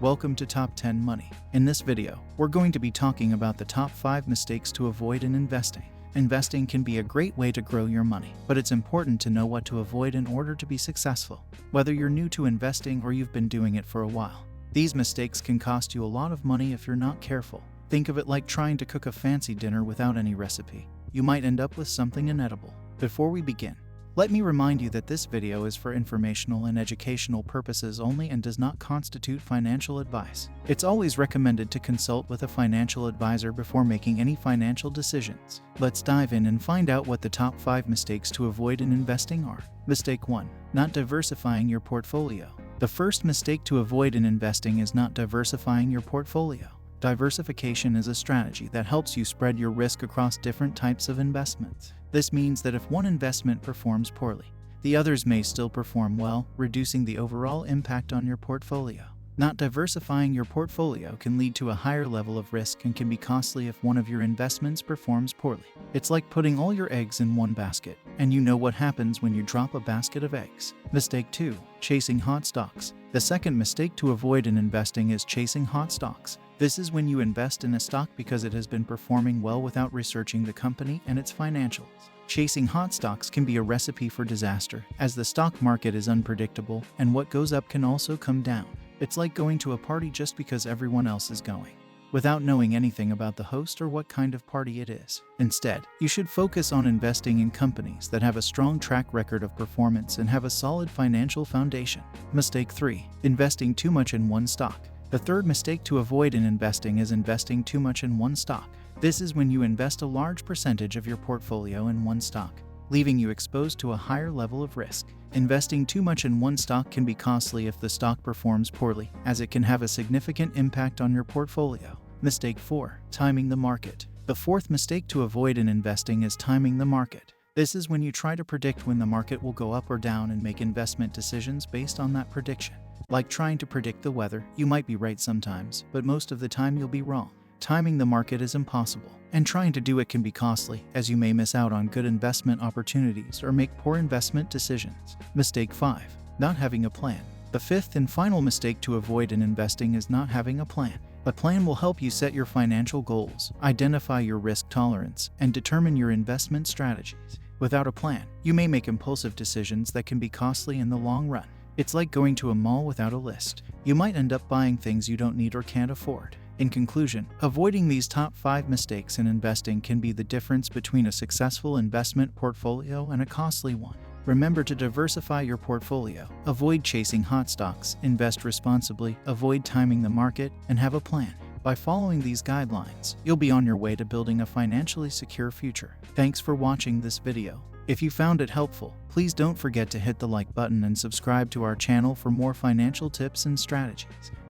Welcome to Top 10 Money. In this video, we're going to be talking about the top 5 mistakes to avoid in investing. Investing can be a great way to grow your money, but it's important to know what to avoid in order to be successful. Whether you're new to investing or you've been doing it for a while, these mistakes can cost you a lot of money if you're not careful. Think of it like trying to cook a fancy dinner without any recipe. You might end up with something inedible. Before we begin, let me remind you that this video is for informational and educational purposes only and does not constitute financial advice. It's always recommended to consult with a financial advisor before making any financial decisions. Let's dive in and find out what the top 5 mistakes to avoid in investing are. Mistake 1. Not diversifying your portfolio. The first mistake to avoid in investing is not diversifying your portfolio. Diversification is a strategy that helps you spread your risk across different types of investments. This means that if one investment performs poorly, the others may still perform well, reducing the overall impact on your portfolio. Not diversifying your portfolio can lead to a higher level of risk and can be costly if one of your investments performs poorly. It's like putting all your eggs in one basket, and you know what happens when you drop a basket of eggs. Mistake 2. Chasing hot stocks. The second mistake to avoid in investing is chasing hot stocks. This is when you invest in a stock because it has been performing well without researching the company and its financials. Chasing hot stocks can be a recipe for disaster, as the stock market is unpredictable and what goes up can also come down. It's like going to a party just because everyone else is going, without knowing anything about the host or what kind of party it is. Instead, you should focus on investing in companies that have a strong track record of performance and have a solid financial foundation. Mistake 3. Investing too much in one stock. The third mistake to avoid in investing is investing too much in one stock. This is when you invest a large percentage of your portfolio in one stock, leaving you exposed to a higher level of risk. Investing too much in one stock can be costly if the stock performs poorly, as it can have a significant impact on your portfolio. Mistake 4. Timing the market. The fourth mistake to avoid in investing is timing the market. This is when you try to predict when the market will go up or down and make investment decisions based on that prediction. Like trying to predict the weather, you might be right sometimes, but most of the time you'll be wrong. Timing the market is impossible, and trying to do it can be costly, as you may miss out on good investment opportunities or make poor investment decisions. Mistake 5. Not having a plan. The fifth and final mistake to avoid in investing is not having a plan. A plan will help you set your financial goals, identify your risk tolerance, and determine your investment strategies. Without a plan, you may make impulsive decisions that can be costly in the long run. It's like going to a mall without a list. You might end up buying things you don't need or can't afford. In conclusion, avoiding these top 5 mistakes in investing can be the difference between a successful investment portfolio and a costly one. Remember to diversify your portfolio, avoid chasing hot stocks, invest responsibly, avoid timing the market, and have a plan. By following these guidelines, you'll be on your way to building a financially secure future. Thanks for watching this video. If you found it helpful, please don't forget to hit the like button and subscribe to our channel for more financial tips and strategies.